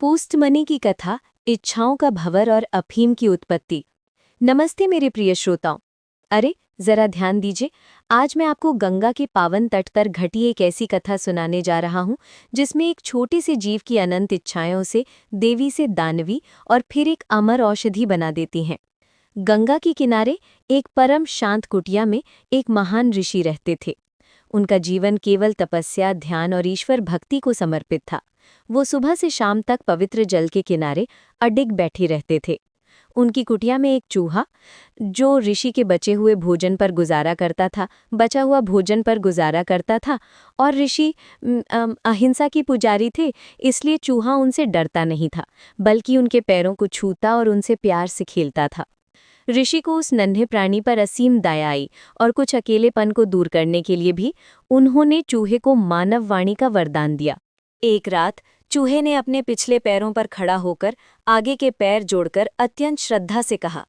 Post money की कथा, इच्छाओं का भंवर और अफीम की उत्पत्ति। नमस्ते मेरे प्रिय श्रोताओं। अरे जरा ध्यान दीजिए, आज मैं आपको गंगा के पावन तट पर घटी एक ऐसी कथा सुनाने जा रहा हूं जिसमें एक छोटे से जीव की अनंत इच्छाएं से देवी से दानवी और फिर एक अमर औषधि बना देती हैं। गंगा के किनारे एक परम शांत कुटिया में एक महान ऋषि रहते थे। उनका जीवन केवल तपस्या, ध्यान और ईश्वर भक्ति को समर्पित था। वो सुबह से शाम तक पवित्र जल के किनारे अडिग बैठे रहते थे। उनकी कुटिया में एक चूहा, जो ऋषि के बचे हुए भोजन पर गुजारा करता था, बचा हुआ भोजन पर गुजारा करता था। और ऋषि अहिंसा की पुजारी थे, इसलिए चूहा उनसे डरता नहीं था, बल्कि उनके पैरों को छूता और उनसे प्यार से खेलता था। ऋषि को उस नन्हे प्राणी पर असीम दया आई और कुछ अकेलेपन को दूर करने के लिए भी उन्होंने चूहे को मानव वाणी का वरदान दिया। एक रात चूहे ने अपने पिछले पैरों पर खड़ा होकर आगे के पैर जोड़कर अत्यंत श्रद्धा से कहा,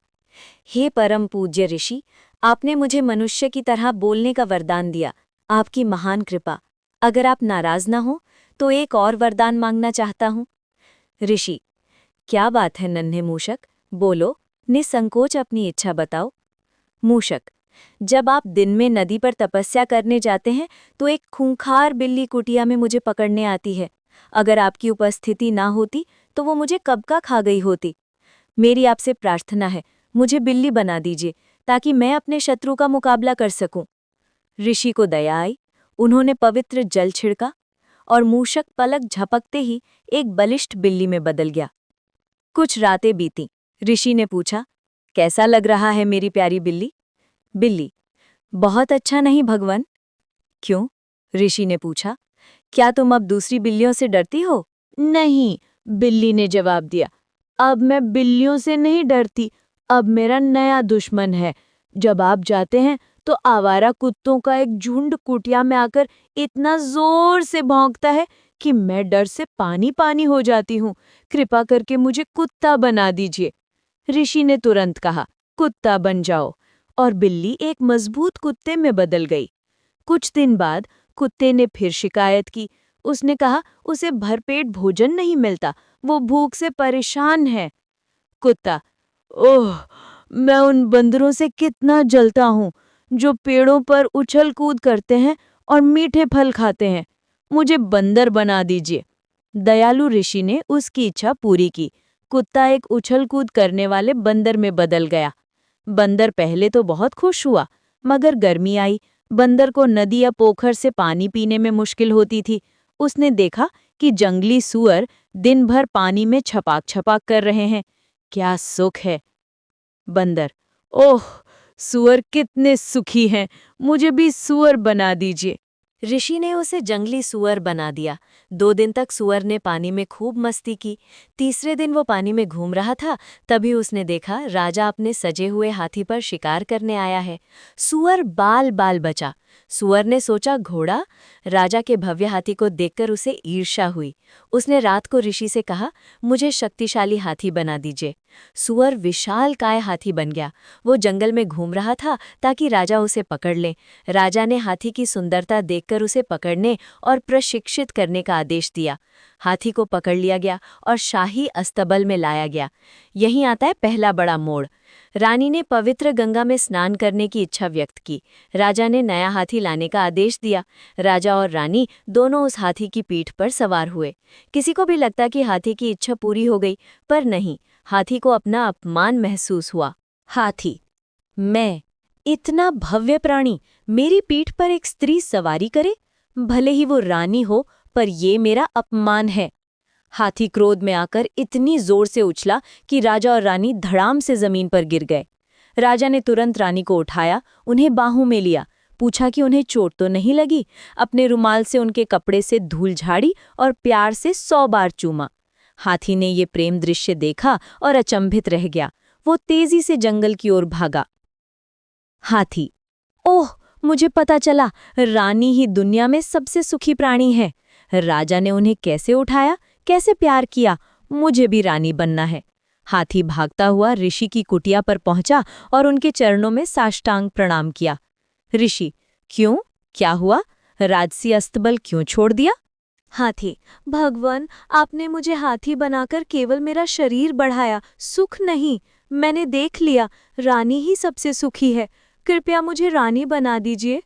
हे परम पूज्य ऋषि, आपने मुझे मनुष्य की तरह बोलने का वरदान दिया। आपकी महान कृपा। अगर आप नाराज न हो तो एक और वरदान मांगना चाहता हूँ। ऋषि, क्या बात है नन्हे मूषक, बोलो, निसंकोच अपनी इच्छा बताओ। मूषक, जब आप दिन में नदी पर तपस्या करने जाते हैं तो एक खूंखार बिल्ली कुटिया में मुझे पकड़ने आती है। अगर आपकी उपस्थिति ना होती तो वो मुझे कब का खा गई होती। मेरी आपसे प्रार्थना है, मुझे बिल्ली बना दीजिए ताकि मैं अपने शत्रु का मुकाबला कर सकूं। ऋषि को दया आई, उन्होंने पवित्र जल छिड़का और मूषक पलक झपकते ही एक बलिष्ठ बिल्ली में बदल गया। कुछ रातें बीती। ऋषि ने पूछा, कैसा लग रहा है मेरी प्यारी बिल्ली? बिल्ली, बहुत अच्छा नहीं भगवान। क्यों? ऋषि ने पूछा, क्या तुम अब दूसरी बिल्लियों से डरती हो? नहीं, बिल्ली ने जवाब दिया, अब मैं बिल्लियों से नहीं डरती, अब मेरा नया दुश्मन है। जब आप जाते हैं तो आवारा कुत्तों का एक झुंड कुटिया में आकर इतना जोर से भौंकता है कि मैं डर से पानी पानी हो जाती हूँ। कृपा करके मुझे कुत्ता बना दीजिए। ऋषि ने तुरंत कहा, कुत्ता बन जाओ, और बिल्ली एक मजबूत कुत्ते में बदल गई। कुछ दिन बाद कुत्ते ने फिर शिकायत की। उसने कहा उसे भरपेट भोजन नहीं मिलता, वो भूख से परेशान है। कुत्ता, ओह, मैं उन बंदरों से कितना जलता हूँ जो पेड़ों पर उछल कूद करते हैं और मीठे फल खाते हैं। मुझे बंदर बना दीजिए। दयालु ऋषि ने उसकी इच्छा पूरी की। कुत्ता एक उछल कूद करने वाले बंदर में बदल गया। बंदर पहले तो बहुत खुश हुआ, मगर गर्मी आई, बंदर को नदी या पोखर से पानी पीने में मुश्किल होती थी। उसने देखा कि जंगली सूअर दिन भर पानी में छपाक छपाक कर रहे हैं। क्या सुख है! बंदर, ओह, सूअर कितने सुखी हैं, मुझे भी सूअर बना दीजिए। ऋषि ने उसे जंगली सूअर बना दिया। 2 दिन तक सूअर ने पानी में खूब मस्ती की। तीसरे दिन वो पानी में घूम रहा था, तभी उसने देखा राजा अपने सजे हुए हाथी पर शिकार करने आया है। सूअर बाल बाल बचा। सूअर ने सोचा, घोड़ा। राजा के भव्य हाथी को देखकर उसे ईर्ष्या हुई। उसने रात को ऋषि से कहा, मुझे शक्तिशाली हाथी बना दीजिए। सूअर विशालकाय हाथी बन गया। वो जंगल में घूम रहा था ताकि राजा उसे पकड़ ले। राजा ने हाथी की सुंदरता देखकर उसे पकड़ने और प्रशिक्षित करने का आदेश दिया। हाथी को पकड़ लिया गया और शाही अस्तबल में लाया गया। यहीं आता है पहला बड़ा मोड़। रानी ने पवित्र गंगा में स्नान करने की इच्छा व्यक्त की। राजा ने नया हाथी लाने का आदेश दिया। राजा और रानी दोनों उस हाथी की पीठ पर सवार हुए। किसी को भी लगता कि हाथी की इच्छा पूरी हो गई, पर नहीं, हाथी को अपना अपमान महसूस हुआ। हाथी, मैं, इतना भव्य प्राणी, मेरी पीठ पर एक स्त्री सवारी करे? भले ही वो रानी हो, पर ये मेरा अपमान है। हाथी क्रोध में आकर इतनी जोर से उछला कि राजा और रानी धड़ाम से जमीन पर गिर गए। राजा ने तुरंत रानी को उठाया, उन्हें बाहों में लिया, पूछा कि उन्हें चोट तो नहीं लगी। अपने रुमाल से उनके कपड़े से धूल झाड़ी और प्यार से 100 बार चूमा। हाथी ने ये प्रेम दृश्य देखा और अचंभित रह गया। वो तेजी से जंगल की ओर भागा। हाथी, ओह, मुझे पता चला, रानी ही दुनिया में सबसे सुखी प्राणी है। राजा ने उन्हें कैसे उठाया, कैसे प्यार किया, मुझे भी रानी बनना है। हाथी भागता हुआ ऋषि की कुटिया पर पहुंचा और उनके चरणों में साष्टांग प्रणाम किया। ऋषि, क्यों, क्या हुआ? राजसी अस्तबल क्यों छोड़ दिया? हाथी, भगवान, आपने मुझे हाथी बनाकर केवल मेरा शरीर बढ़ाया, सुख नहीं। मैंने देख लिया, रानी ही सबसे सुखी है। कृपया मुझे रानी बना दीजिए।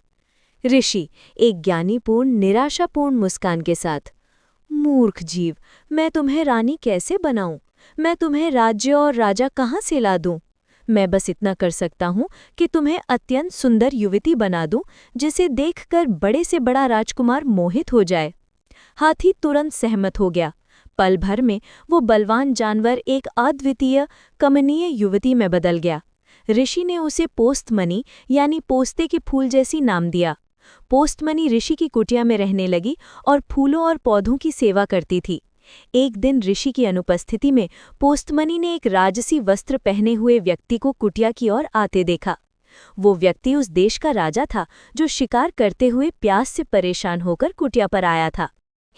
ऋषि, एक ज्ञानीपूर्ण निराशापूर्ण मुस्कान के साथ। मूर्ख जीव, मैं तुम्हें रानी कैसे बनाऊं? मैं तुम्हें राज्य और राजा कहाँ से ला दूं? मैं बस इतना कर सकता हूँ कि तुम्हें अत्यंत सुंदर युवती बना दूं, जिसे देखकर बड़े से बड़ा राजकुमार मोहित हो जाए। हाथी तुरंत सहमत हो गया। पल भर में वो बलवान जानवर एक अद्वितीय कमनीय युवती में बदल गया। ऋषि ने उसे पोस्तमनी यानी पोस्ते के फूल जैसी नाम दिया। पोस्तमनी ऋषि की कुटिया में रहने लगी और फूलों और पौधों की सेवा करती थी। एक दिन ऋषि की अनुपस्थिति में पोस्तमनी ने एक राजसी वस्त्र पहने हुए व्यक्ति को कुटिया की ओर आते देखा। वो व्यक्ति उस देश का राजा था जो शिकार करते हुए प्यास से परेशान होकर कुटिया पर आया था।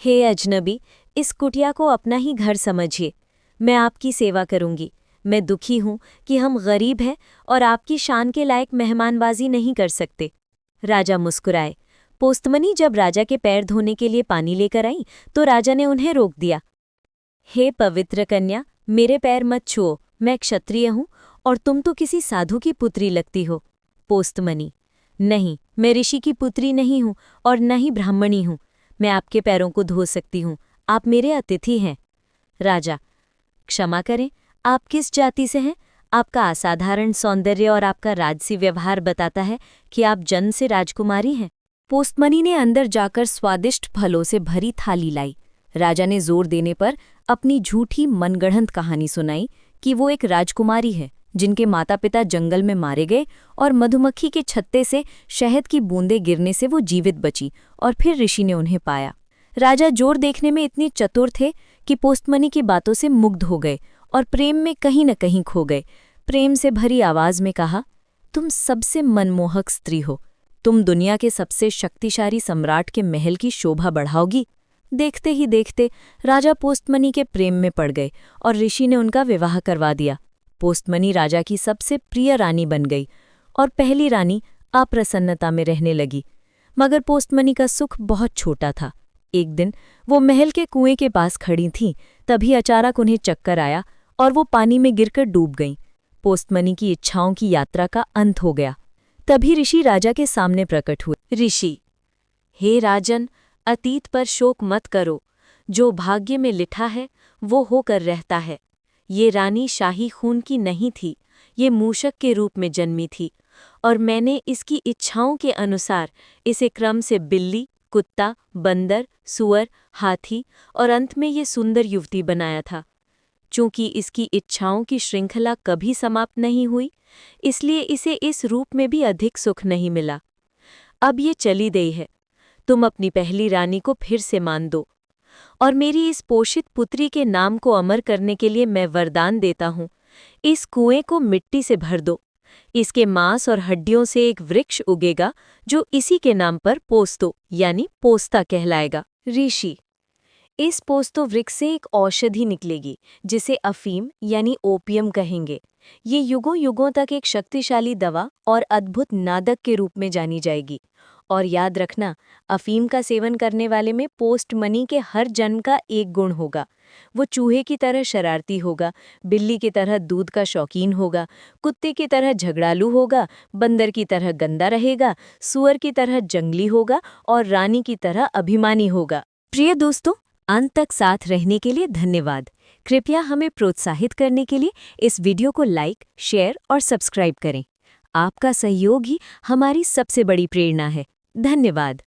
हे अजनबी, इस कुटिया को अपना ही घर समझिए। मैं आपकी सेवा करूंगी। मैं दुखी हूं कि हम गरीब हैं और आपकी शान के लायक मेहमानबाजी नहीं कर सकते। राजा मुस्कुराए। पोस्तमनी जब राजा के पैर धोने के लिए पानी लेकर आई तो राजा ने उन्हें रोक दिया। हे पवित्र कन्या, मेरे पैर मत छुओ, मैं क्षत्रिय हूं और तुम तो किसी साधु की पुत्री लगती हो। पोस्तमनी, नहीं, मैं ऋषि की पुत्री नहीं हूं और न ही ब्राह्मणी हूं। मैं आपके पैरों को धो सकती हूं, आप मेरे अतिथि हैं। राजा, क्षमा करें, आप किस जाति से हैं? आपका असाधारण सौंदर्य और आपका राजसी व्यवहार बताता है कि आप जन्म से राजकुमारी हैं। पोस्तमनी ने अंदर जाकर स्वादिष्ट फलों से भरी थाली लाई। राजा ने जोर देने पर अपनी झूठी मनगढ़ंत कहानी सुनाई कि वो एक राजकुमारी है जिनके माता पिता जंगल में मारे गए और मधुमक्खी के छत्ते से शहद की बूंदें गिरने से वो जीवित बची और फिर ऋषि ने उन्हें पाया। राजा जोर देखने में इतने चतुर थे कि पोस्तमनी की बातों से मुग्ध हो गए और प्रेम में कहीं न कहीं खो गए। प्रेम से भरी आवाज में कहा, तुम सबसे मनमोहक स्त्री हो। तुम दुनिया के सबसे शक्तिशाली सम्राट के महल की शोभा बढ़ाओगी। देखते ही देखते राजा पोस्तमनी के प्रेम में पड़ गए और ऋषि ने उनका विवाह करवा दिया। पोस्तमनी राजा की सबसे प्रिय रानी बन गई और पहली रानी अप्रसन्नता में रहने लगी। मगर पोस्तमनी का सुख बहुत छोटा था। एक दिन वो महल के कुएं के पास खड़ी थीं, तभी अचानक उन्हें चक्कर आया और वो पानी में गिरकर डूब गईं। पोस्तमनी की इच्छाओं की यात्रा का अंत हो गया। तभी ऋषि राजा के सामने प्रकट हुए। ऋषि, हे राजन, अतीत पर शोक मत करो। जो भाग्य में लिखा है वो होकर रहता है। ये रानी शाही खून की नहीं थी, ये मूषक के रूप में जन्मी थी और मैंने इसकी इच्छाओं के अनुसार इसे क्रम से बिल्ली, कुत्ता, बंदर, सुअर, हाथी और अंत में ये सुंदर युवती बनाया था। चूंकि इसकी इच्छाओं की श्रृंखला कभी समाप्त नहीं हुई, इसलिए इसे इस रूप में भी अधिक सुख नहीं मिला। अब ये चली गई है। तुम अपनी पहली रानी को फिर से मान दो और मेरी इस पोषित पुत्री के नाम को अमर करने के लिए मैं वरदान देता हूँ। इस कुएं को मिट्टी से भर दो। इसके मांस और हड्डियों से एक वृक्ष उगेगा जो इसी के नाम पर पोस्तो यानी पोस्ता कहलाएगा। ऋषि, इस पोस्तो वृक्ष से एक औषधि निकलेगी जिसे अफीम यानी ओपियम कहेंगे। ये युगों युगों तक एक शक्तिशाली दवा और अद्भुत नादक के रूप में जानी जाएगी। और याद रखना, अफीम का सेवन करने वाले में पोस्टमनी के हर जन्म का एक गुण होगा। वो चूहे की तरह शरारती होगा, बिल्ली की तरह दूध का शौकीन होगा, कुत्ते की तरह झगड़ालू होगा, बंदर की तरह गंदा रहेगा, सुअर की तरह जंगली होगा और रानी की तरह अभिमानी होगा। प्रिय दोस्तों, अंत तक साथ रहने के लिए धन्यवाद। कृपया हमें प्रोत्साहित करने के लिए इस वीडियो को लाइक, शेयर और सब्सक्राइब करें। आपका सहयोग ही हमारी सबसे बड़ी प्रेरणा है। धन्यवाद।